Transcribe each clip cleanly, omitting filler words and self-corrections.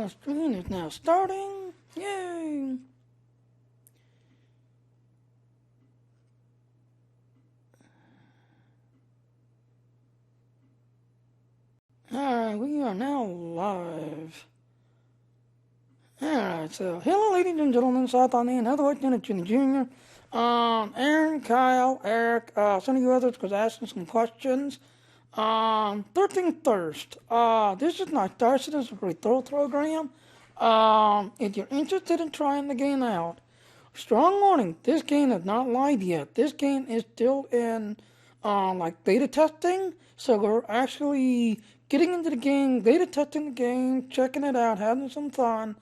My screen is now starting. Yay! Alright, we are now live. Alright, so hello ladies and gentlemen, Satani and otherwise known as Jimmy Jr. Aaron, Kyle, Eric, some of you others was asking some questions. 13th Thirst. This is my Star Citizen Referral program. If you're interested in trying the game out, strong warning, this game is not live yet. This game is still in, like beta testing. So we're actually getting into the game, beta testing the game, checking it out, having some fun.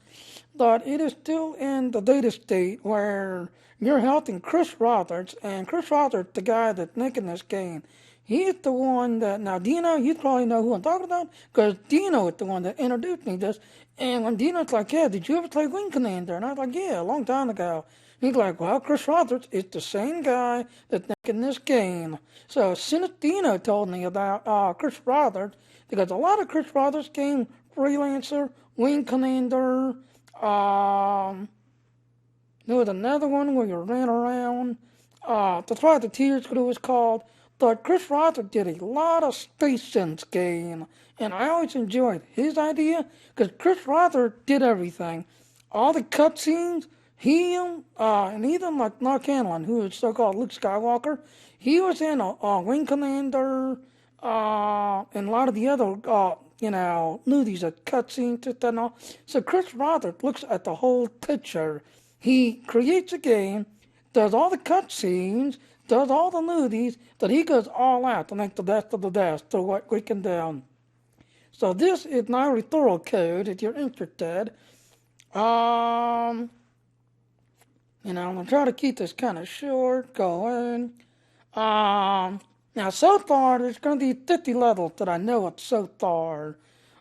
But it is still in the beta state where you're helping Chris Roberts, and Chris Roberts, the guy that's making this game, he's the one that, now Dino, you probably know who I'm talking about, because Dino is the one that introduced me to this. And when Dino's like, yeah, did you ever play Wing Commander? And I was like, yeah, a long time ago. He's like, well, Chris Roberts is the same guy that's making this game. So as soon as Dino told me about Chris Roberts, because a lot of Chris Roberts games, Freelancer, Wing Commander, there was another one where you ran around. That's why the Tears Crew was called. But Chris Roberts did a lot of Space Sense game, and I always enjoyed his idea because Chris Roberts did everything. All the cutscenes, and even like Mark Hanlon, who is so-called Luke Skywalker, he was in a Wing Commander, and a lot of the other, movies, cutscenes, and all. So Chris Roberts looks at the whole picture. He creates a game, does all the cutscenes, does all the movies, that he goes all out to make the best of the best to what we can do. So this is my referral code if you're interested. I'm going to try to keep this kind of short going. Now so far there's going to be 50 levels that I know of so far.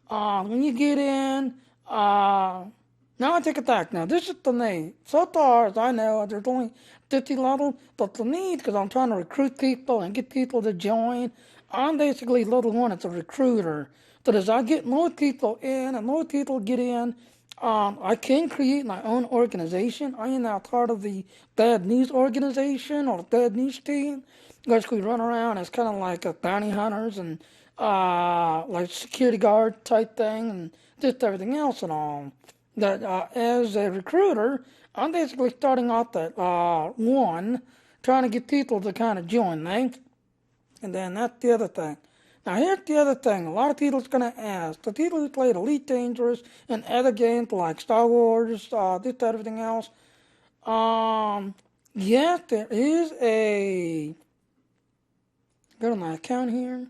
When you get in, now I take it back. Now this is the need. So far as I know, there's only 50 levels, but the need, because I'm trying to recruit people and get people to join, I'm basically level 1 as a recruiter. But as I get more people in and more people get in, I can create my own organization. I am now part of the Bad News organization or the Bad News team. Basically run around as kind of like a bounty hunters and like security guard type thing and just everything else and all. That as a recruiter, I'm basically starting off at 1, trying to get people to kind of join me. And then that's the other thing. Now here's the other thing. A lot of people's going to ask. The people who played Elite Dangerous and other games like Star Wars, this, everything else. Yes, there is a... Go to my account here.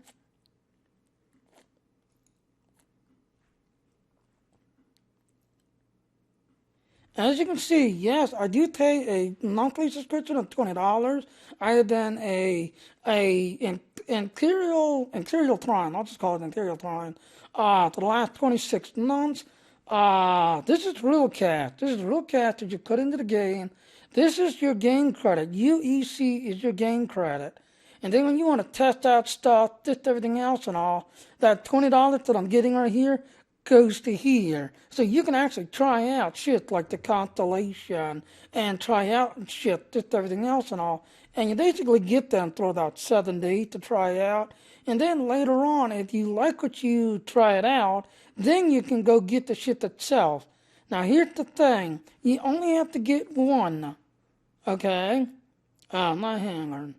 As you can see, yes, I do pay a monthly subscription of $20. I have been a Imperial Prime, I'll just call it Imperial Prime, for the last 26 months. This is real cash. This is real cash that you put into the game. This is your game credit. UEC is your game credit. And then when you want to test out stuff, just everything else and all, that $20 that I'm getting right here goes to here. So you can actually try out shit like the Constellation and try out shit, just everything else and all. And you basically get them for about 7 days to try out. And then later on, if you like what you try it out, then you can go get the shit itself. Now here's the thing. You only have to get one. Okay? My hanger.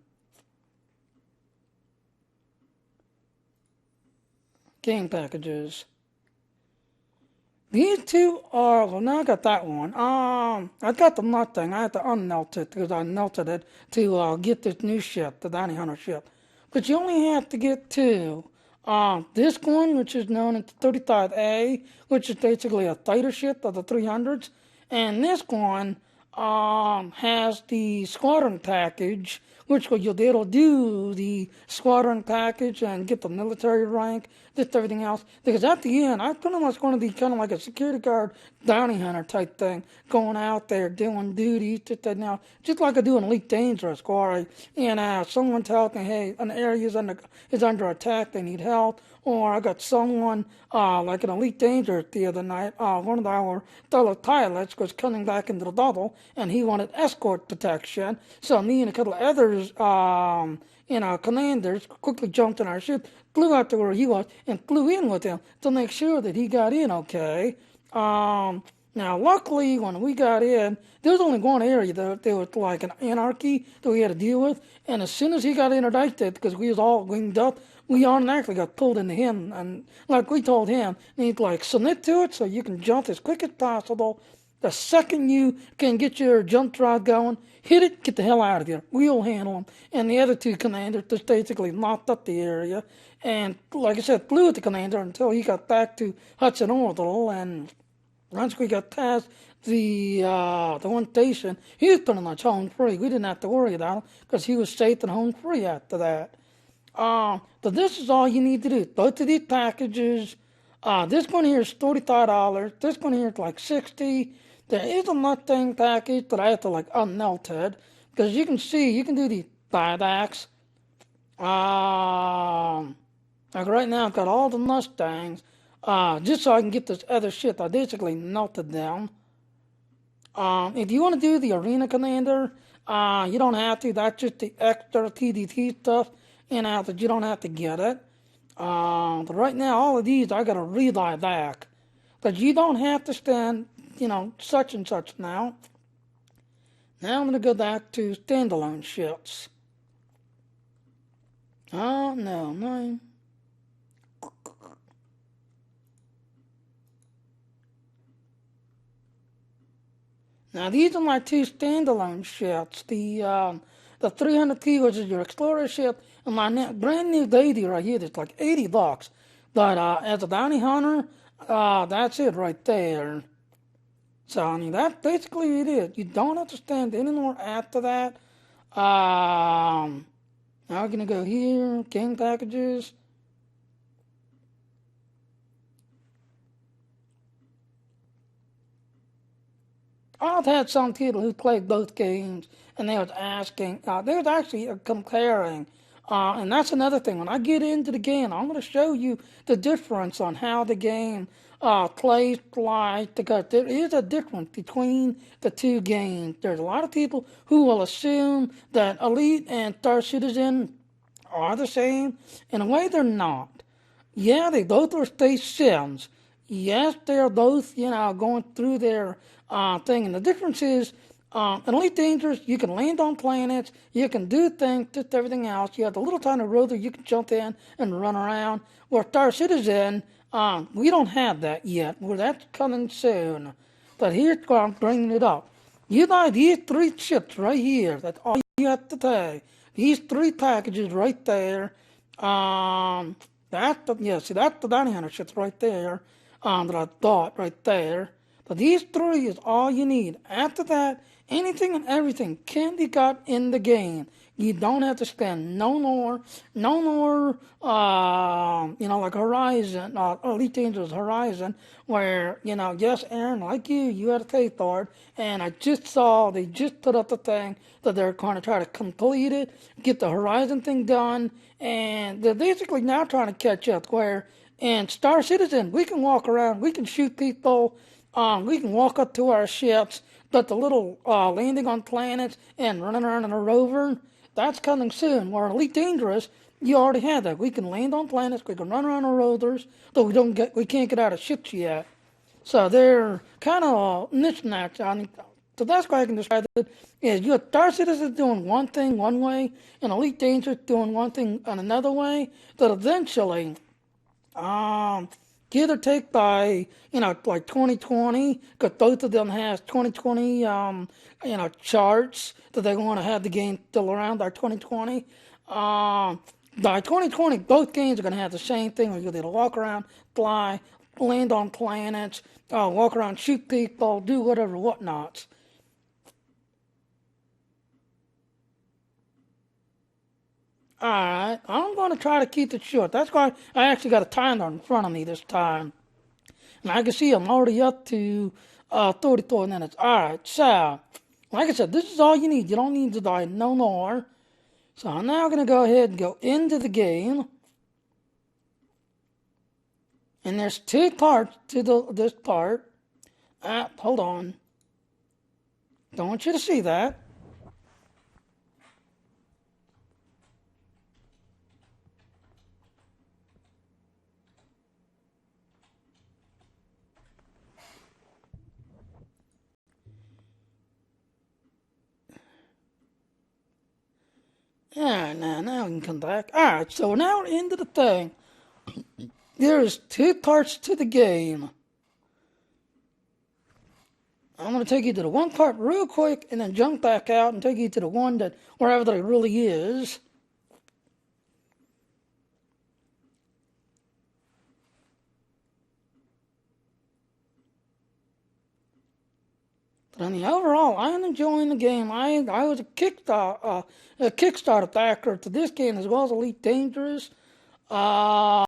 Game packages. These two are, well, now I got that one. I got the nut thing. I had to unmelt it because I melted it to get this new ship, the Bounty Hunter ship. But you only have to get 2. This one, which is known as the 35A, which is basically a fighter ship of the 300s. And this one has the squadron package, which it'll do the squadron package and get the military rank, just everything else. Because at the end, I pretty much going to be kind of like a security guard, bounty hunter type thing, going out there doing duties, just that now, just like I do in Elite Dangerous, where someone tells me, hey, an area is under attack, they need help. Or I got someone, like an Elite Danger the other night, one of our fellow pilots was coming back into the bubble, and he wanted escort protection. So me and a couple of others, commanders quickly jumped in our ship, flew out to where he was, and flew in with him to make sure that he got in okay. Now, luckily, when we got in, there was only one area that there was like an anarchy that we had to deal with. And as soon as he got interdicted, because we was all winged up, we automatically got pulled into him. And like we told him, you need to like submit to it so you can jump as quick as possible. The second you can get your jump drive going, hit it, get the hell out of here. We'll handle them. And the other two commanders just basically locked up the area. And like I said, flew with the commander until he got back to Hudson Orbital. And once we got past the one station, he was pretty much home free. We didn't have to worry about him because he was safe and home free after that. But this is all you need to do. Both of these packages, this one here is $35. This one here is like $60. There is a Mustang package that I have to like unmelted because you can see you can do these buybacks. Like right now I've got all the Mustangs. Just so I can get this other shit, I basically melted them. If you want to do the Arena Commander, you don't have to. That's just the extra TDT stuff, that you don't have to get it. But right now, all of these, I got to rebuy back. But you don't have to spend, such and such now. Now I'm going to go back to standalone ships. Oh, no. Now these are my two standalone ships. The 300T, which is your Explorer ship, and my brand new lady right here that's like $80. But as a bounty hunter, that's it right there. So I mean that's basically it is. You don't have to spend any more after that. Now we're gonna go here, game packages. I've had some people who played both games, and they was asking, they was actually comparing, and that's another thing. When I get into the game, I'm going to show you the difference on how the game plays like, because there is a difference between the two games. There's a lot of people who will assume that Elite and Star Citizen are the same. In a way, they're not. Yeah, they both are space sims. Yes, they're both, going through their thing. And the difference is, in Elite Dangerous, you can land on planets, you can do things, just everything else. You have the little tiny rover you can jump in and run around. Where Star Citizen, we don't have that yet. Well, that's coming soon. But here's where I'm bringing it up. You buy these three ships right here. That's all you have to pay. These three packages right there. That's the bounty hunter ships right there. That I bought right there. But these three is all you need. After that, anything and everything can be got in the game. You don't have to spend no more, like Horizon, Elite Dangerous Horizon, where, yes, Aaron, like you had to pay for it. And I just saw they just put up the thing that they're going to try to complete it, get the Horizon thing done, and they're basically now trying to catch up where in Star Citizen, we can walk around, we can shoot people, we can walk up to our ships, but the little landing on planets and running around in a rover, that's coming soon. Where Elite Dangerous, you already have that. We can land on planets, we can run around on rovers, but we can't get out of ships yet. So they're kind of mismatched. I mean, the best way I can describe it is you have Star Citizen doing one thing one way, and Elite Dangerous doing one thing in another way, that eventually, give or take by, like 2020, because both of them has 2020, charts that they want to have the game still around by 2020. By 2020, both games are going to have the same thing. Where you're going to walk around, fly, land on planets, walk around, shoot people, do whatever, whatnots. Alright, I'm going to try to keep it short. That's why I actually got a timer in front of me this time. And I can see I'm already up to 34 minutes. Alright, so, like I said, this is all you need. You don't need to die no more. So I'm now going to go ahead and go into the game. And there's two parts to this part. Hold on. Don't want you to see that. Alright, now we can come back. Alright, so now we're into the thing. There's two parts to the game. I'm going to take you to the one part real quick and then jump back out and take you to the one that wherever that it really is. But on the overall, I'm enjoying the game. I was a Kickstarter backer to this game as well as Elite Dangerous.